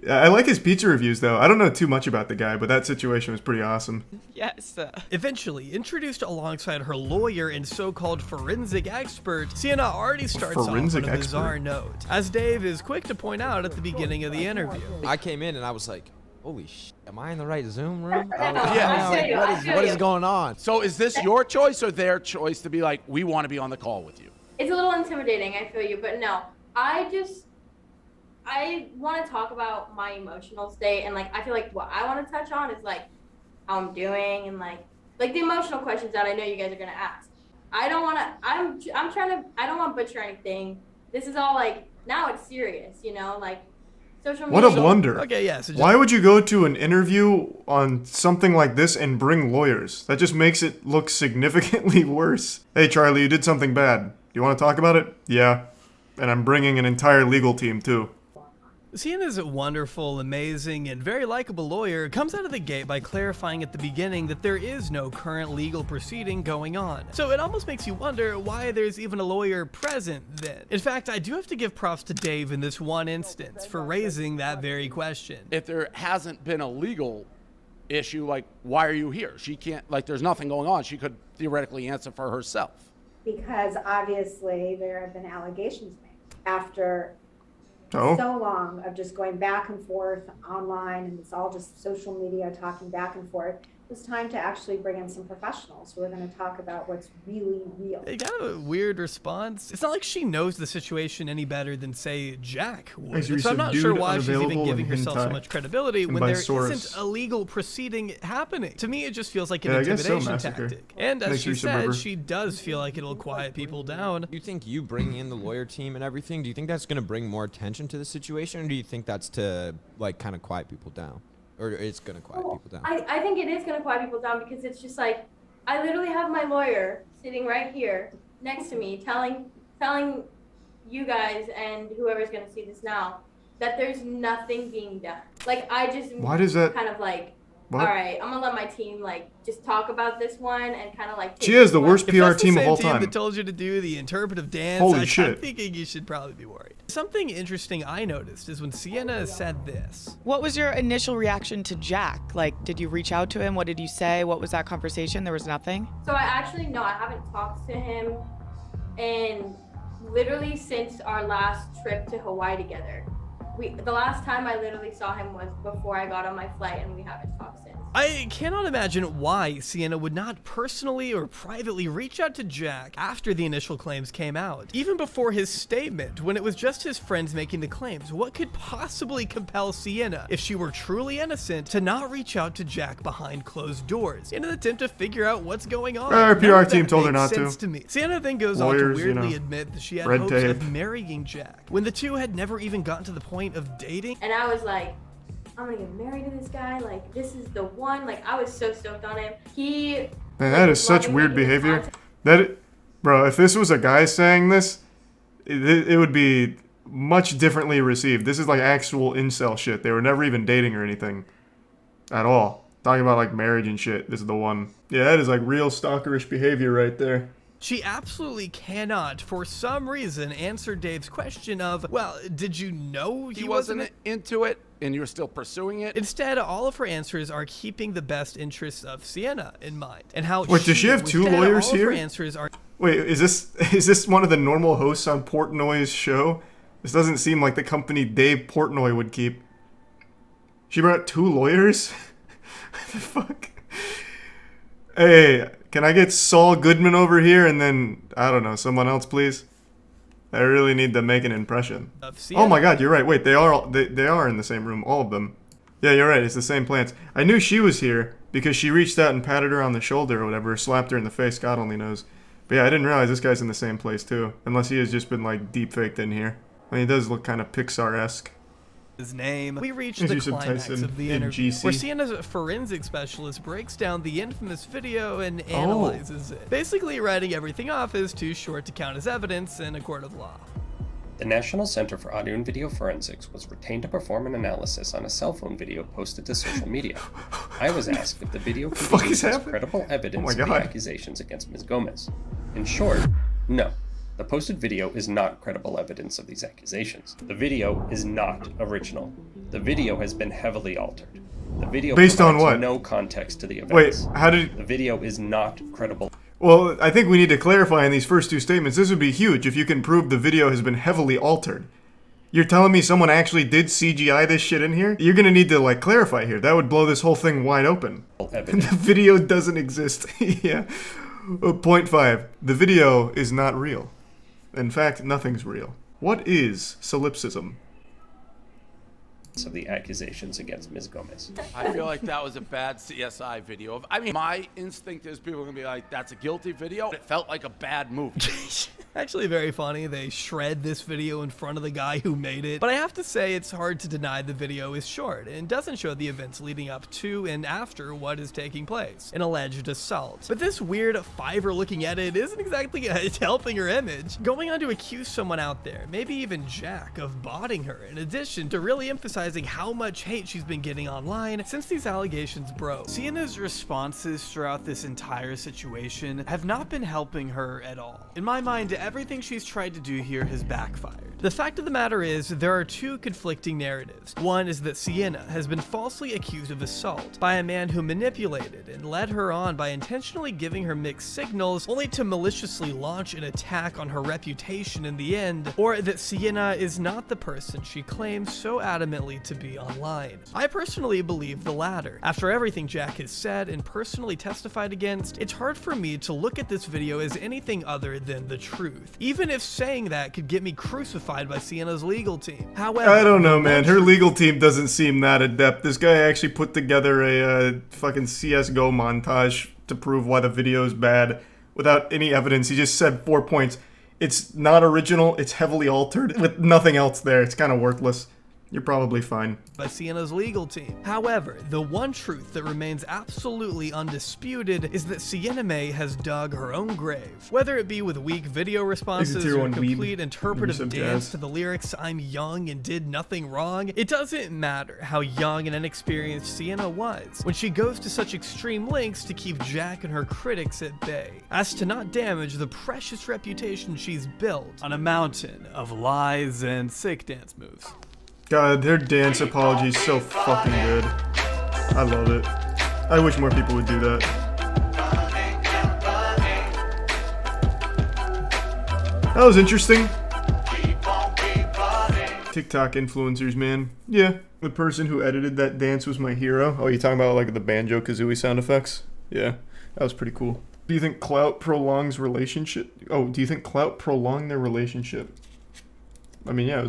I like his pizza reviews, though. I don't know too much about the guy, but that situation was pretty awesome. Yes. Eventually, introduced alongside her lawyer and so-called forensic expert, Sienna already starts off on a bizarre note, as Dave is quick to point out at the beginning of the interview. I came in and I was like, holy shit, am I in the right Zoom room? Yeah. What is going on? So is this your choice or their choice to be like, we want to be on the call with you? It's a little intimidating, I feel you, but no. I want to talk about my emotional state, and like I feel like what I want to touch on is like how I'm doing and like the emotional questions that I know you guys are gonna ask. I don't want to. I'm trying to. I don't want to butcher anything. This is all like now it's serious, you know, like social media. What a blunder. Okay, yeah. So why would you go to an interview on something like this and bring lawyers? That just makes it look significantly worse. Hey, Charlie, you did something bad. Do you want to talk about it? Yeah. And I'm bringing an entire legal team too. Sienna's wonderful, amazing, and very likable lawyer comes out of the gate by clarifying at the beginning that there is no current legal proceeding going on. So it almost makes you wonder why there's even a lawyer present then. In fact, I do have to give props to Dave in this one instance for raising that very question. If there hasn't been a legal issue, like, why are you here? She can't, like, there's nothing going on. She could theoretically answer for herself. Because obviously there have been allegations made after so long of just going back and forth online, and it's all just social media talking back and forth. It was time to actually bring in some professionals who are going to talk about what's really real. It got a weird response. It's not like she knows the situation any better than, say, Jack would. So I'm not sure why she's even giving herself so much credibility when there isn't a legal proceeding happening. To me, it just feels like an intimidation tactic. And as she said, she does feel like it'll quiet people down. Do you think you bringing in the lawyer team and everything, do you think that's going to bring more attention to the situation, or do you think that's to, like, kind of quiet people down? Or it's going to quiet people down? I think it is going to quiet people down, because it's just like, I literally have my lawyer sitting right here next to me telling you guys and whoever's going to see this now that there's nothing being done. Like, I just kind of like, all right, I'm going to let my team like just talk about this one and kind of like. She has the worst PR team of all time. That told you to do the interpretive dance. Holy shit. I'm thinking you should probably be worried. Something interesting I noticed is when Sienna said this. What was your initial reaction to Jack? Like, did you reach out to him? What did you say? What was that conversation? There was nothing? So I haven't talked to him in literally since our last trip to Hawaii together. The last time I literally saw him was before I got on my flight, and we haven't talked since. I cannot imagine why Sienna would not personally or privately reach out to Jack after the initial claims came out. Even before his statement, when it was just his friends making the claims, what could possibly compel Sienna, if she were truly innocent, to not reach out to Jack behind closed doors in an attempt to figure out what's going on? Her PR team told her not to me. Sienna then goes on to weirdly admit that she had hopes of marrying Jack, when the two had never even gotten to the point of dating. And I was like, I'm gonna get married to this guy, like this is the one. Like, I was so stoked on him. Man, that is such weird behavior. Bro, if this was a guy saying this, it would be much differently received. This is like actual incel shit. They were never even dating or anything at all. Talking about like marriage and shit. This is the one. Yeah, that is like real stalkerish behavior right there. She absolutely cannot, for some reason, answer Dave's question of, well, did you know he wasn't into it and you were still pursuing it? Instead, all of her answers are keeping the best interests of Sienna in mind. And how Wait, does she have two lawyers here? Her answers are Wait, is this one of the normal hosts on Portnoy's show? This doesn't seem like the company Dave Portnoy would keep. She brought two lawyers? What the fuck? Hey, can I get Saul Goodman over here and then, I don't know, someone else, please? I really need to make an impression. Oh my god, you're right. Wait, they are in the same room, all of them. Yeah, you're right, it's the same plants. I knew she was here because she reached out and patted her on the shoulder or whatever, slapped her in the face, God only knows. But yeah, I didn't realize this guy's in the same place too. Unless he has just been like deep faked in here. I mean, he does look kind of Pixar-esque. His name. We reached the climax of the interview, where Sienna's forensic specialist breaks down the infamous video and analyzes it, basically writing everything off as too short to count as evidence in a court of law. The National Center for Audio and Video Forensics was retained to perform an analysis on a cell phone video posted to social media. I was asked if the video could be used as credible evidence of the accusations against Ms. Gomez. In short, No. The posted video is not credible evidence of these accusations. The video is not original. The video has been heavily altered. The video Based on provides what? no context to the Wait, events. how did... The video is not credible. Well, I think we need to clarify in these first two statements. This would be huge if you can prove the video has been heavily altered. You're telling me someone actually did CGI this shit in here? You're gonna need to, like, clarify here. That would blow this whole thing wide open. The video doesn't exist. Yeah. Point 5. The video is not real. In fact, nothing's real. What is solipsism? Of the accusations against Ms. Gomez. I feel like that was a bad CSI video. I mean, my instinct is people are going to be like, that's a guilty video. It felt like a bad movie. Actually very funny. They shred this video in front of the guy who made it. But I have to say it's hard to deny the video is short and doesn't show the events leading up to and after what is taking place, an alleged assault. But this weird Fiverr looking edit isn't exactly helping her image. Going on to accuse someone out there, maybe even Jack, of botting her, in addition to really emphasizing how much hate she's been getting online since these allegations broke. Sienna's responses throughout this entire situation have not been helping her at all. In my mind, everything she's tried to do here has backfired. The fact of the matter is, there are two conflicting narratives. One is that Sienna has been falsely accused of assault by a man who manipulated and led her on by intentionally giving her mixed signals, only to maliciously launch an attack on her reputation in the end, or that Sienna is not the person she claims so adamantly to be online. I personally believe the latter. After everything Jack has said and personally testified against, it's hard for me to look at this video as anything other than the truth, even if saying that could get me crucified by Sienna's legal team. However, I don't know, man. Her legal team doesn't seem that adept. This guy actually put together a fucking CSGO montage to prove why the video is bad without any evidence. He just said 4 points. It's not original. It's heavily altered with nothing else there. It's kind of worthless. You're probably fine. By Sienna's legal team. However, the one truth that remains absolutely undisputed is that Sienna May has dug her own grave. Whether it be with weak video responses or complete interpretive dance to the lyrics "I'm young and did nothing wrong," it doesn't matter how young and inexperienced Sienna was when she goes to such extreme lengths to keep Jack and her critics at bay, as to not damage the precious reputation she's built on a mountain of lies and sick dance moves. God, their dance apology is so fucking good. I love it. I wish more people would do that. That was interesting. TikTok influencers, man. Yeah, the person who edited that dance was my hero. Oh, you talking about like the Banjo-Kazooie sound effects? Yeah, that was pretty cool. Do you think clout prolongs relationship? Oh, do you think clout prolonged their relationship? I mean, yeah, it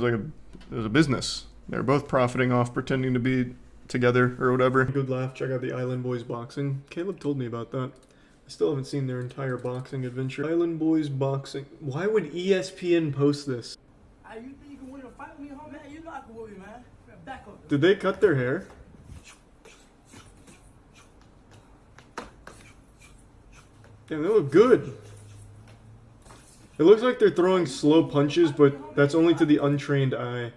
was a business. They're both profiting off pretending to be together or whatever. Good laugh. Check out the Island Boys boxing. Caleb told me about that. I still haven't seen their entire boxing adventure. Island Boys boxing. Why would ESPN post this? You think you can win a fight with me, homie? Man, you know I can win, man. Back up. Did they cut their hair? Damn, they look good. It looks like they're throwing slow punches, but that's only to the untrained eye.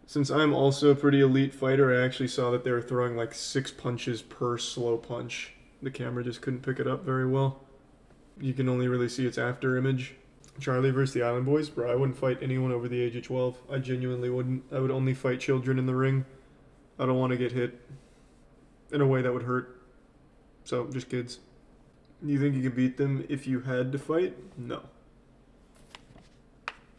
Since I'm also a pretty elite fighter, I actually saw that they were throwing like 6 punches per slow punch. The camera just couldn't pick it up very well. You can only really see its after image. Charlie versus the Island Boys? Bro, I wouldn't fight anyone over the age of 12. I genuinely wouldn't. I would only fight children in the ring. I don't want to get hit in a way that would hurt. So, just kids. You think you could beat them if you had to fight? No.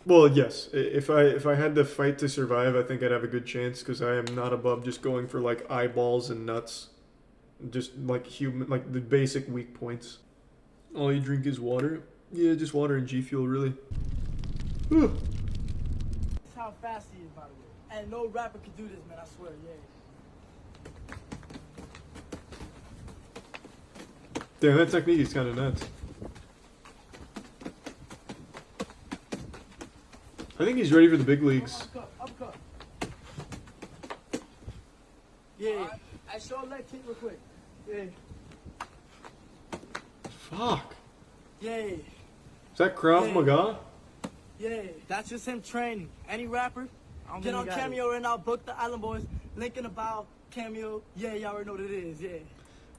Well, yes. If I had to fight to survive, I think I'd have a good chance because I am not above just going for like eyeballs and nuts. Just like like the basic weak points. All you drink is water? Yeah, just water and G Fuel, really. Whew. That's how fast he is, by the way. And no rapper could do this, man, I swear, yeah. Damn, that technique is kind of nuts. I think he's ready for the big leagues. Upcut. Yeah. I show leg kick real quick. Yeah. Fuck. Yeah. Is that Krav Maga? Yeah. That's just him training. Any rapper, get on Cameo right now, book the Island Boys, link in the bio, Cameo. Yeah, y'all already know what it is, yeah.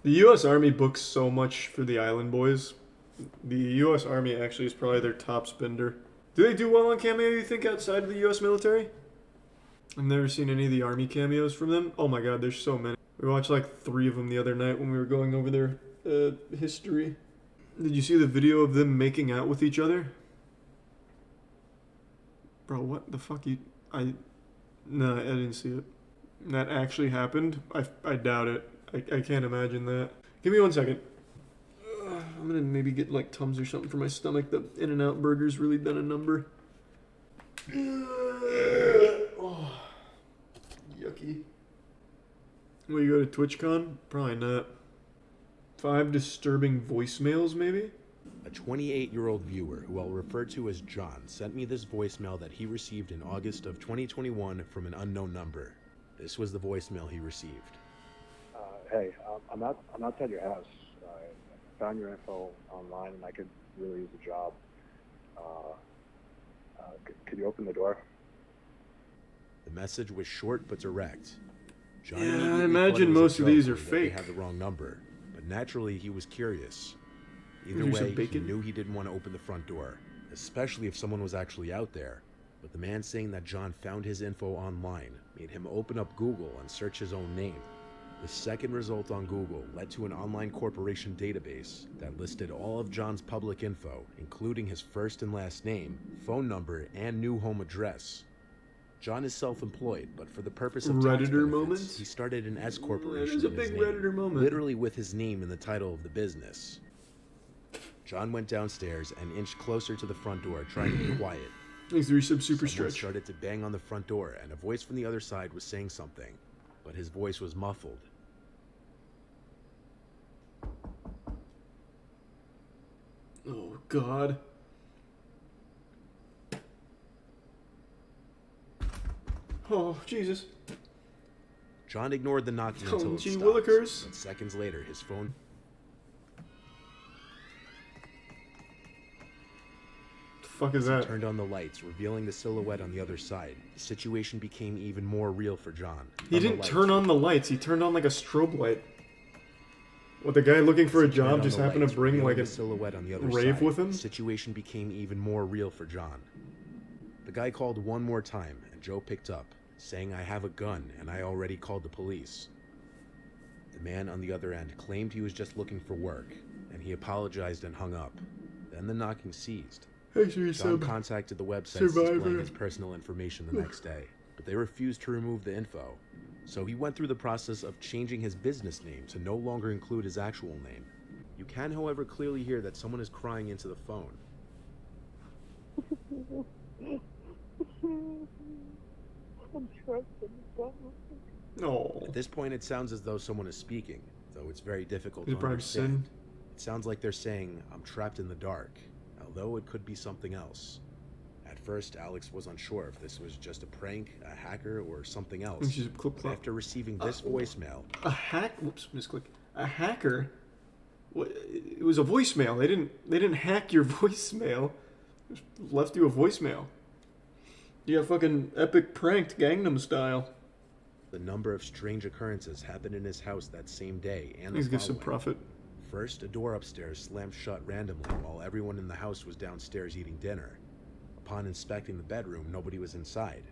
The U.S. Army books so much for the Island Boys. The U.S. Army actually is probably their top spender. Do they do well on cameo, you think, outside of the U.S. military? I've never seen any of the Army cameos from them. Oh my god, there's so many. We watched like 3 of them the other night when we were going over their history. Did you see the video of them making out with each other? Bro, what the fuck No, I didn't see it. That actually happened? I doubt it. I can't imagine that. Give me 1 second. I'm gonna maybe get like Tums or something for my stomach. The In-N-Out burger's really done a number. Oh, yucky. Will you go to TwitchCon? Probably not. 5 disturbing voicemails, maybe? A 28-year-old viewer, who I'll refer to as John, sent me this voicemail that he received in August of 2021 from an unknown number. This was the voicemail he received. Hey, I'm outside your house. I found your info online, and I could really use a job. Could you open the door? The message was short but direct. John Yeah, I immediately thought imagine it was a most of these joke are or that they fake. had the wrong number, but naturally he was curious. Either Maybe some way, he bacon? knew he didn't want to open the front door, especially if someone was actually out there. But the man saying that John found his info online made him open up Google and search his own name. The second result on Google led to an online corporation database that listed all of John's public info, including his first and last name, phone number, and new home address. John is self-employed, but for the purpose of tax Redditor benefits, moments? he started an S corporation There's a in his big name, Redditor moment. literally with his name in the title of the business. John went downstairs and inched closer to the front door, trying to be quiet. Thanks, 3 sub super Someone stretch. started to bang on the front door, and a voice from the other side was saying something, but his voice was muffled. Oh, God. Oh, Jesus. John ignored the knocking Oh, until it gee stopped, willikers. but seconds later his phone... The fuck is As he that? turned on the lights, revealing the silhouette on the other side. The situation became even more real for John. He On the didn't lights, turn on the lights. He turned on like a strobe light. What, the guy looking for a As he turned job on just the happened lights, to bring revealing like a the silhouette on the other rave side, with him? The situation became even more real for John. The guy called one more time, and Joe picked up, saying, "I have a gun, and I already called the police." The man on the other end claimed he was just looking for work, and he apologized and hung up. Then the knocking ceased. Thanks for your John sub. contacted the website Survivor. displaying his personal information the next day, but they refused to remove the info. So he went through the process of changing his business name to no longer include his actual name. You can, however, clearly hear that someone is crying into the phone. Oh. At this point, it sounds as though someone is speaking, though it's very difficult Is to it probably understand. Sin? It sounds like they're saying, "I'm trapped in the dark," although it could be something else. At first, Alex was unsure if this was just a prank, a hacker, or something else. Which is clip But clop. after receiving this voicemail, A hack? Whoops, misclick. A hacker? What? It was a voicemail. They didn't hack your voicemail. Just left you a voicemail. You got fucking epic pranked Gangnam Style. the number of strange occurrences happened in his house that same day and the Please give some following. profit. First, a door upstairs slammed shut randomly while everyone in the house was downstairs eating dinner. Upon inspecting the bedroom, nobody was inside.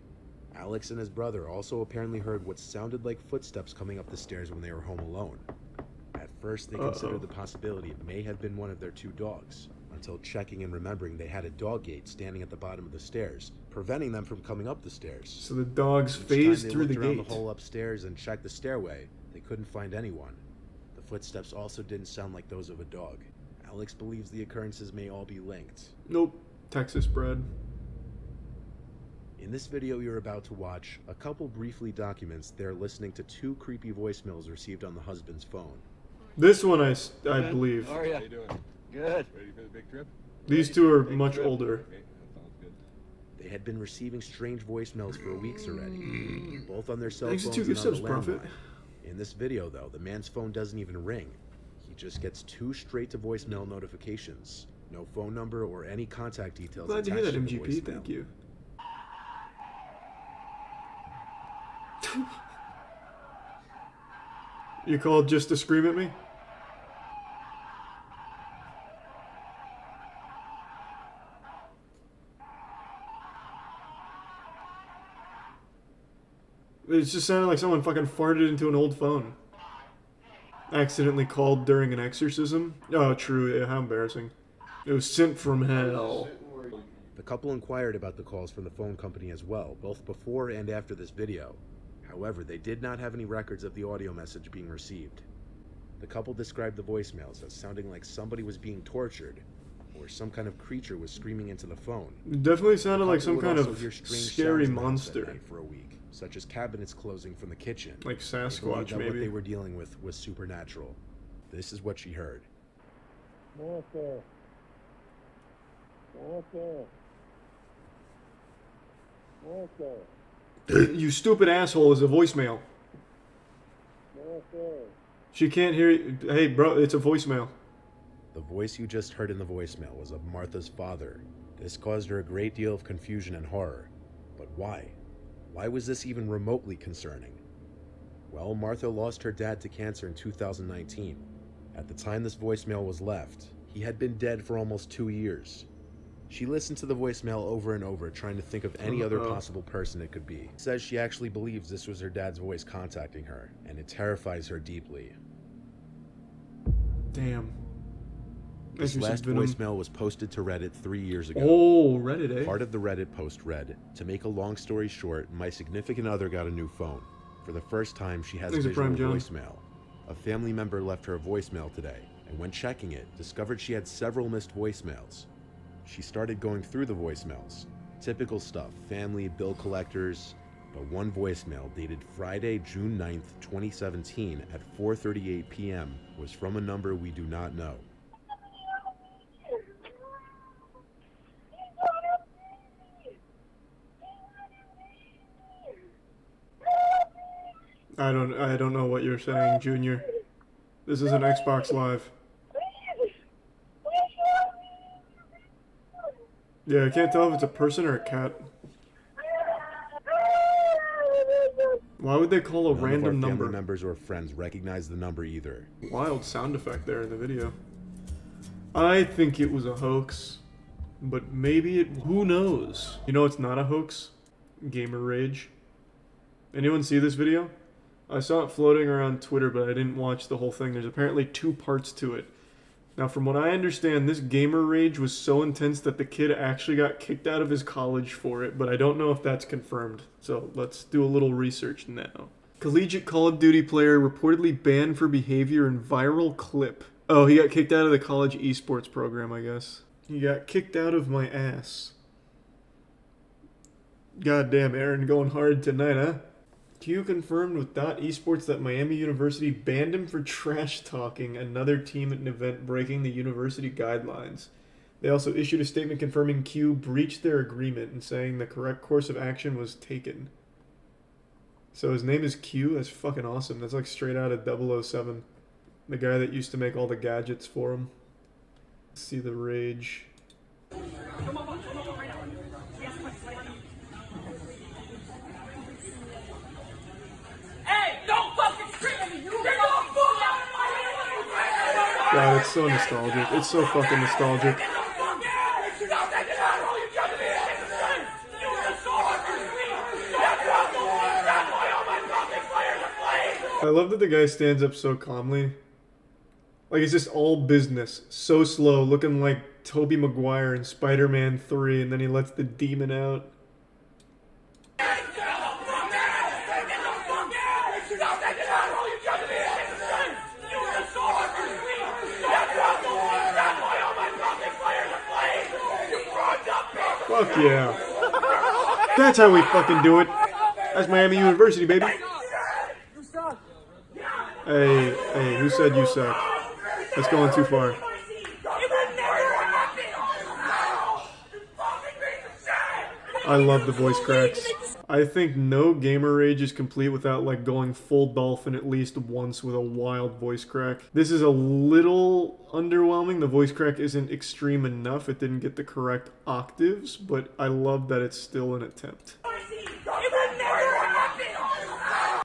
Alex and his brother also apparently heard what sounded like footsteps coming up the stairs when they were home alone. At first, they considered the possibility it may have been one of their 2 dogs, until checking and remembering they had a dog gate standing at the bottom of the stairs, preventing them from coming up the stairs. So the dogs Each phased time they through the looked around gate. the hole upstairs and checked the stairway, they couldn't find anyone. The footsteps also didn't sound like those of a dog. Alex believes the occurrences may all be linked. Nope. Texas bred. In this video you're about to watch, a couple briefly documents they're listening to 2 creepy voicemails received on the husband's phone. This one I believe. How are you? doing? Good. Ready for the big trip? These 2 are much older. Okay, that sounds good. They had been receiving strange voicemails for weeks already, both on their cell Thanks phones to and 2 on gift the subs, Prophet. landline. In this video, though, the man's phone doesn't even ring. He just gets 2 straight-to-voicemail notifications. No phone number or any contact details Glad to hear attached that, to the MGP. voicemail. Thank you. You called just to scream at me? It just sounded like someone fucking farted into an old phone. Accidentally called during an exorcism. Oh, true. Yeah, how embarrassing. It was sent from hell. The couple inquired about the calls from the phone company as well, both before and after this video. However, they did not have any records of the audio message being received. The couple described the voicemails as sounding like somebody was being tortured, or some kind of creature was screaming into the phone. It definitely sounded like some kind also of hear strange scary sounds in the house at monster. night for a week, such as cabinets closing from the kitchen. Like They believed Sasquatch, that maybe. what they were dealing with was supernatural. This is what she heard. Monster. Monster. Monster. You stupid asshole is a voicemail. Monster. She can't hear you. Hey, bro, it's a voicemail. The voice you just heard in the voicemail was of Martha's father. This caused her a great deal of confusion and horror. But why? Why was this even remotely concerning? Well, Martha lost her dad to cancer in 2019. At the time this voicemail was left, he had been dead for almost 2 years. She listened to the voicemail over and over, trying to think of any other possible person it could be. Says she actually believes this was her dad's voice contacting her, and it terrifies her deeply. Damn. This last voicemail was posted to Reddit 3 years ago. Oh, Reddit, eh? Part of the Reddit post read, "To make a long story short, my significant other got a new phone. For the first time, she has Thanks, visual Prime John. voicemail. A family member left her a voicemail today, and when checking it, discovered she had several missed voicemails. She started going through the voicemails. Typical stuff, family, bill collectors, but one voicemail dated Friday, June 9th, 2017 at 4:38 p.m. was from a number we do not know. I don't know what you're saying, Junior. This is an Xbox Live. Yeah, I can't tell if it's a person or a cat. Why would they call a None random of our number? family members or friends recognize the number either. Wild sound effect there in the video. I think it was a hoax, but maybe it, who knows? You know it's not a hoax? Gamer Rage. Anyone see this video? I saw it floating around Twitter, but I didn't watch the whole thing. There's apparently 2 parts to it. Now, from what I understand, this Gamer Rage was so intense that the kid actually got kicked out of his college for it, but I don't know if that's confirmed. So let's do a little research now. Collegiate Call of Duty player reportedly banned for behavior in viral clip. Oh, he got kicked out of the college esports program, I guess. He got kicked out of my ass. Goddamn, Aaron going hard tonight, huh? Q confirmed with .esports that Miami University banned him for trash talking another team at an event breaking the university guidelines. They also issued a statement confirming Q breached their agreement and saying the correct course of action was taken. So his name is Q? That's fucking awesome. That's like straight out of 007. The guy that used to make all the gadgets for him. Let's see the rage. God, it's so nostalgic. It's so fucking nostalgic. I love that the guy stands up so calmly. Like it's just all business. So slow, looking like Tobey Maguire in Spider-Man 3, and then he lets the demon out. Fuck yeah. That's how we fucking do it. That's Miami University, baby. Hey, who said you suck? That's going too far. I love the voice cracks. I think no Gamer Rage is complete without like going full dolphin at least once with a wild voice crack. This is a little underwhelming. The voice crack isn't extreme enough. It didn't get the correct octaves, but I love that it's still an attempt.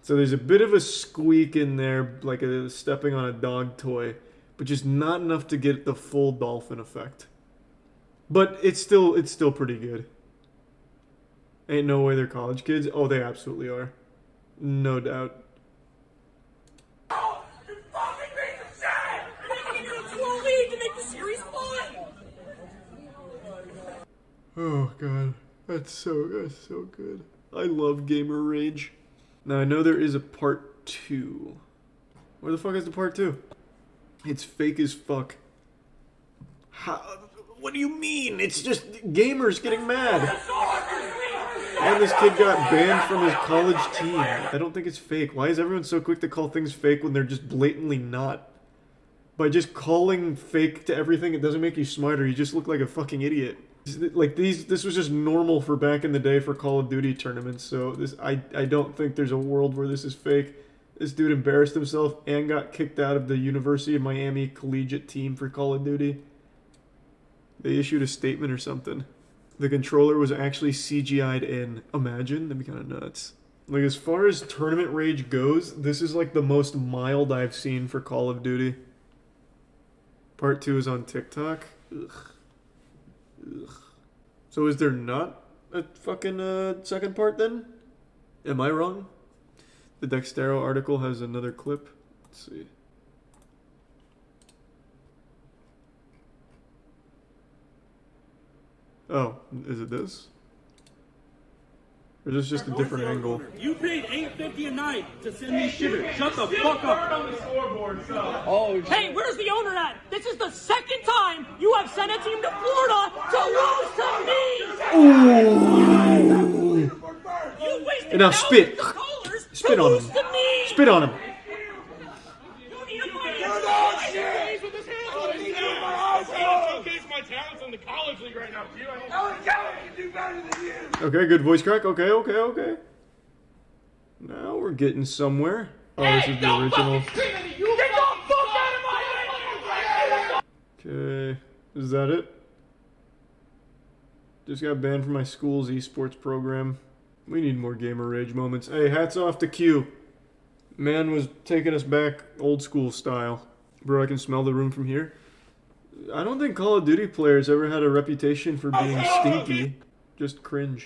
So there's a bit of a squeak in there, like a stepping on a dog toy, but just not enough to get the full dolphin effect. But it's still pretty good. Ain't no way they're college kids. Oh, they absolutely are. No doubt. Oh god, that's so good. I love gamer rage. Now I know there is a part 2. Where the fuck is the part 2? It's fake as fuck. How? What do you mean? It's just gamers getting mad. And this kid got banned from his college team. I don't think it's fake. Why is everyone so quick to call things fake when they're just blatantly not? By just calling fake to everything, it doesn't make you smarter. You just look like a fucking idiot. Like this was just normal for back in the day for Call of Duty tournaments. So I don't think there's a world where this is fake. This dude embarrassed himself and got kicked out of the University of Miami collegiate team for Call of Duty. They issued a statement or something. The controller was actually CGI'd in. Imagine? That'd be kind of nuts. Like, as far as tournament rage goes, this is like the most mild I've seen for Call of Duty. Part 2 is on TikTok. Ugh. Ugh. So is there not a fucking second part then? Am I wrong? The Dextero article has another clip. Let's see. Oh, is it this? Or is this just a different angle? You paid $8.50 a night to send me shitters. Shut the fuck up. On the scoreboard, so. Oh, hey, where's the owner at? This is the second time you have sent a team to Florida to lose to me. You wasted And now spit. Spit on him. Spit on him. Okay, good voice crack. Okay. Now we're getting somewhere. Oh, this is the original. Okay, is that it? Just got banned from my school's esports program. We need more gamer rage moments. Hey, hats off to Q. Man was taking us back old school style. Bro, I can smell the room from here. I don't think Call of Duty players ever had a reputation for being stinky. Just cringe.